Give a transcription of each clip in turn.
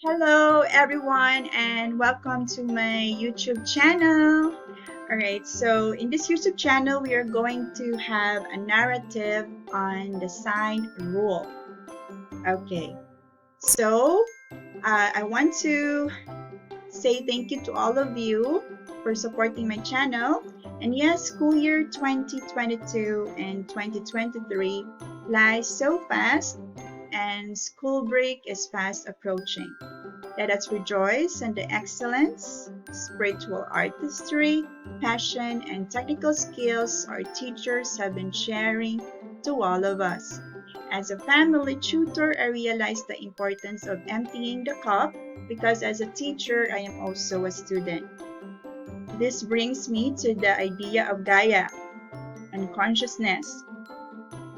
Hello, everyone, and welcome to my YouTube channel. Alright, so in this YouTube channel, we are going to have a narrative on the sine rule. Okay, so I want to say thank you to all of you for supporting my channel. And yes, school year 2022 and 2023 flies so fast, and school break is fast approaching. Let us rejoice in the excellence, spiritual artistry, passion, and technical skills our teachers have been sharing to all of us. As a family tutor, I realized the importance of emptying the cup because as a teacher, I am also a student. This brings me to the idea of Gaia and consciousness,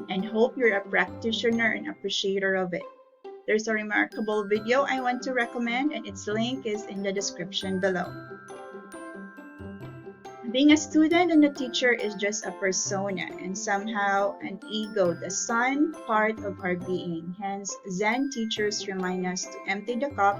and hope you're a practitioner and appreciator of it. There's a remarkable video I want to recommend, and its link is in the description below. Being a student and a teacher is just a persona and somehow an ego, the sun part of our being. Hence, Zen teachers remind us to empty the cup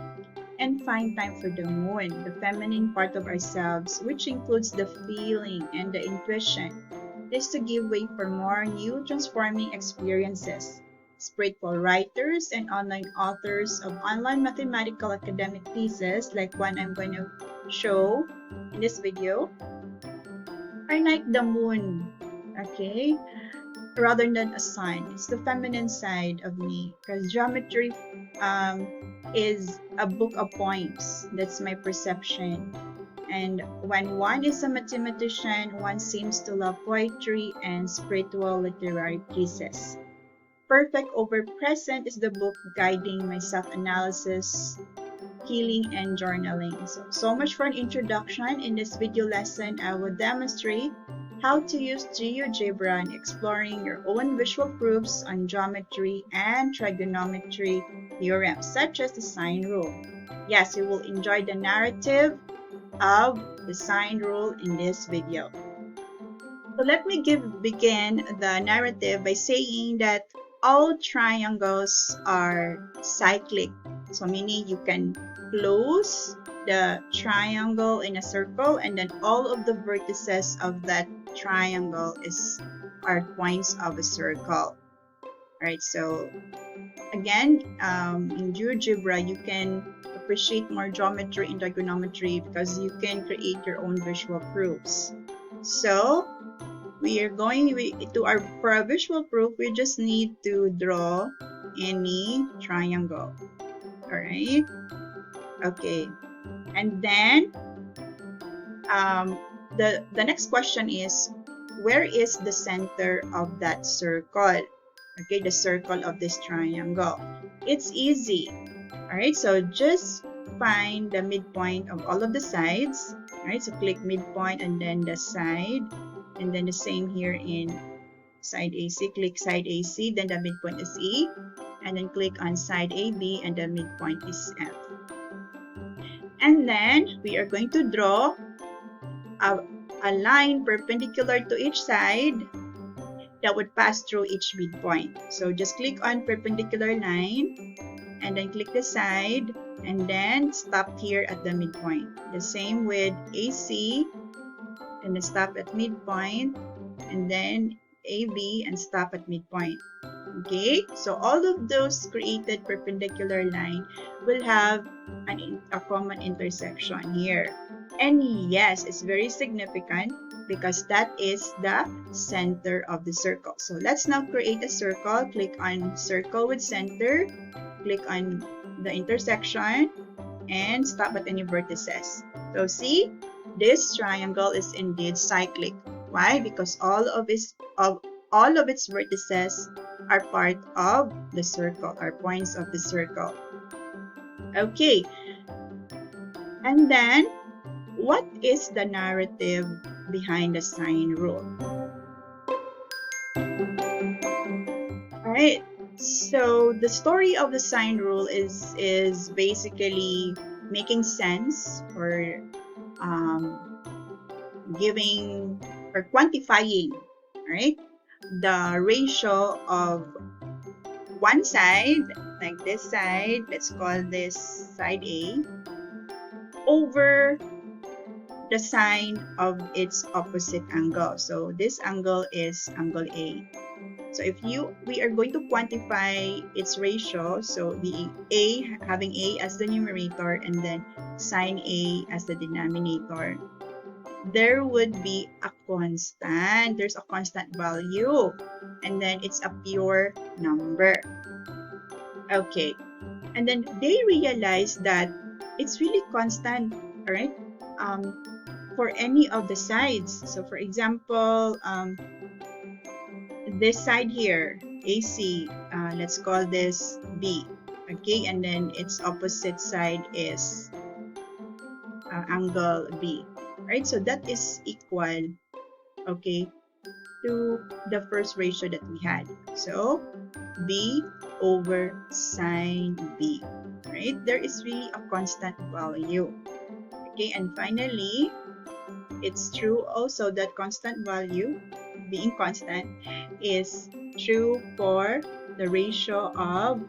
and find time for the moon, the feminine part of ourselves, which includes the feeling and the intuition. This to give way for more new transforming experiences. Spiritual writers and online authors of online mathematical academic pieces, like one I'm going to show in this video, are like the moon, okay, rather than a sun. It's the feminine side of me because geometry is a book of poems. That's my perception. And when one is a mathematician, one seems to love poetry and spiritual literary pieces. Perfect over present is the book guiding my self-analysis, healing, and journaling. So much for an introduction. In this video lesson, I will demonstrate how to use GeoGebra in exploring your own visual proofs on geometry and trigonometry theorems, such as the sine rule. Yes, you will enjoy the narrative of the sine rule in this video. So let me begin the narrative by saying that all triangles are cyclic. So meaning you can close the triangle in a circle and then all of the vertices of that triangle are points of a circle. Alright, so again, in GeoGebra, you can appreciate more geometry and trigonometry because you can create your own visual proofs. So we are going for our visual proof, we just need to draw any triangle. All right. Okay. And then the next question is, where is the center of that circle? Okay, the circle of this triangle. It's easy. All right. So just find the midpoint of all of the sides. All right. So click midpoint and then the side. And then the same here in side AC, click side AC, then the midpoint is E, and then click on side AB and the midpoint is F. And then we are going to draw a line perpendicular to each side that would pass through each midpoint. So just click on perpendicular line and then click the side and then stop here at the midpoint. The same with AC, and then stop at midpoint, and then AB and stop at midpoint. Okay, so all of those created perpendicular line will have a common intersection here. And yes, it's very significant because that is the center of the circle. So let's now create a circle. Click on circle with center, click on the intersection, and stop at any vertices. So see, this triangle is indeed cyclic. Why? Because all of its vertices are part of the circle, are points of the circle. Okay. And then, what is the narrative behind the sine rule? Alright, so the story of the sine rule is basically making sense or giving or quantifying, right, the ratio of one side like this side, let's call this side A, over the sine of its opposite angle. So this angle is angle A. So if we are going to quantify its ratio, so the A, having A as the numerator and then sine A as the denominator, there would be a constant. There's a constant value, and then it's a pure number. Okay, and then they realize that it's really constant, all right, for any of the sides. So for example, this side here, AC, let's call this B, okay, and then its opposite side is angle B, right? So that is equal, okay, to the first ratio that we had. So B over sine B, right? There is really a constant value. Okay, and finally, it's true also that constant value, being constant, is true for the ratio of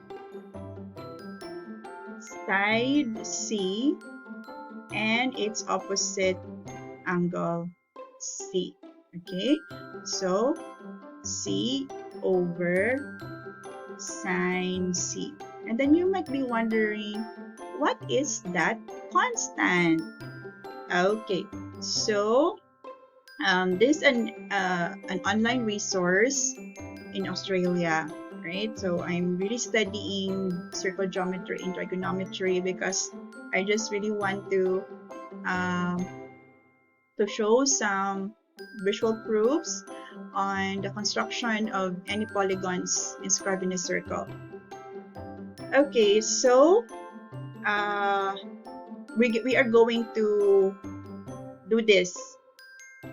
side C and its opposite angle C. Okay, so C over sine C. And then you might be wondering, what is that constant? Okay, so this is an online resource in Australia, right? So I'm really studying circle geometry and trigonometry because I just really want to show some visual proofs on the construction of any polygons inscribed in a circle. Okay, so we are going to do this.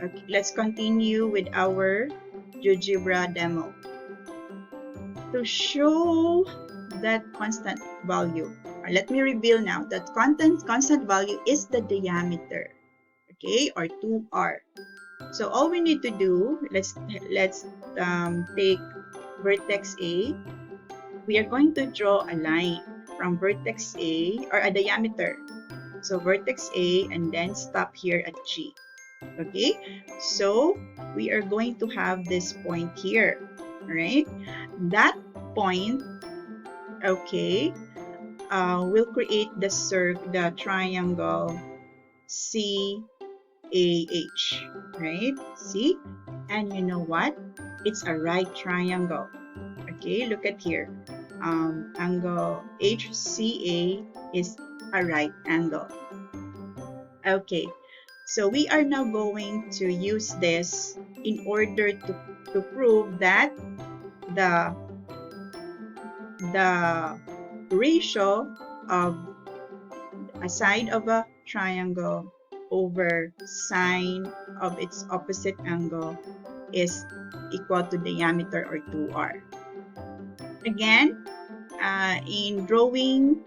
Okay, let's continue with our GeoGebra demo. To show that constant value, let me reveal now that constant value is the diameter, okay, or 2r. So all we need to do, let's take vertex A. We are going to draw a line from vertex A, or a diameter. So vertex A and then stop here at G. Okay, so we are going to have this point here, right? That point, okay, will create the triangle CAH, right? See, and you know what? It's a right triangle. Okay, look at here. Angle HCA is a right angle. Okay, so we are now going to use this in order to prove that the ratio of a side of a triangle over sine of its opposite angle is equal to diameter, or 2r. Again, in drawing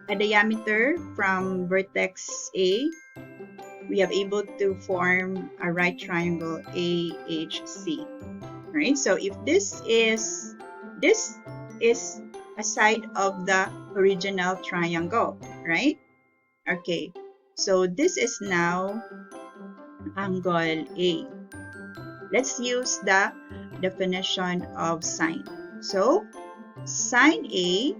a diameter from vertex A, we have able to form a right triangle AHC. Right? So if this is a side of the original triangle, right? Okay. So this is now angle A. Let's use the definition of sine. So sine A,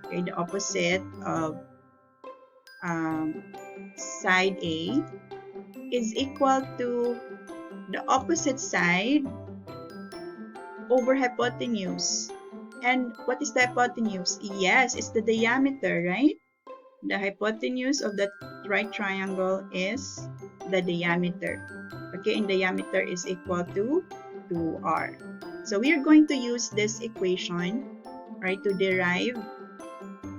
okay, the opposite of side A, is equal to the opposite side over hypotenuse. And what is the hypotenuse? Yes, it's the diameter, right? The hypotenuse of that right triangle is the diameter. Okay, and diameter is equal to 2r. So we are going to use this equation, right, to derive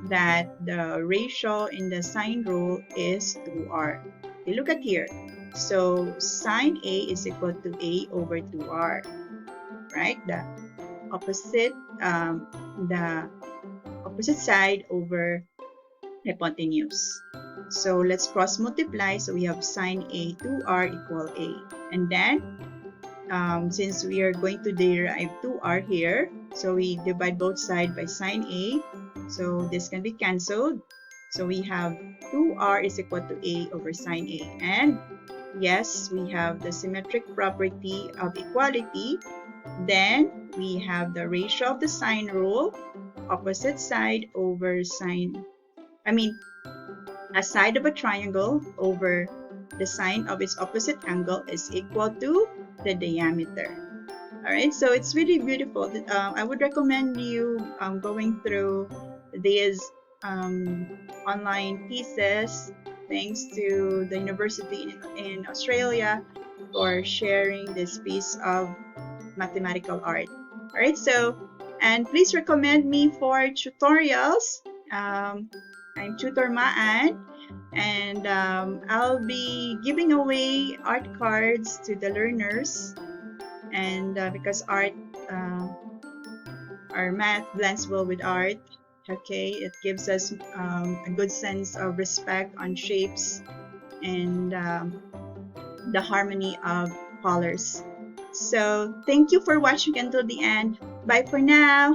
that the ratio in the sine rule is 2r. Okay, look at here. So sine A is equal to A over 2r, right? The opposite side over hypotenuse. So let's cross multiply. So we have sine A 2r equal A. And then since we are going to derive 2r here, so we divide both sides by sine A. So this can be cancelled. So we have 2r is equal to A over sine A. And yes, we have the symmetric property of equality. Then we have the ratio of the sine rule, opposite side over sine, a side of a triangle over the sine of its opposite angle is equal to the diameter. Alright, so it's really beautiful. I would recommend you going through these online pieces. Thanks to the university in Australia for sharing this piece of mathematical art. Alright, so, and please recommend me for tutorials. I'm Tutor Maan, and I'll be giving away art cards to the learners. And because uh, our math blends well with art, okay, it gives us a good sense of respect on shapes and the harmony of colors. So thank you for watching until the end. Bye for now.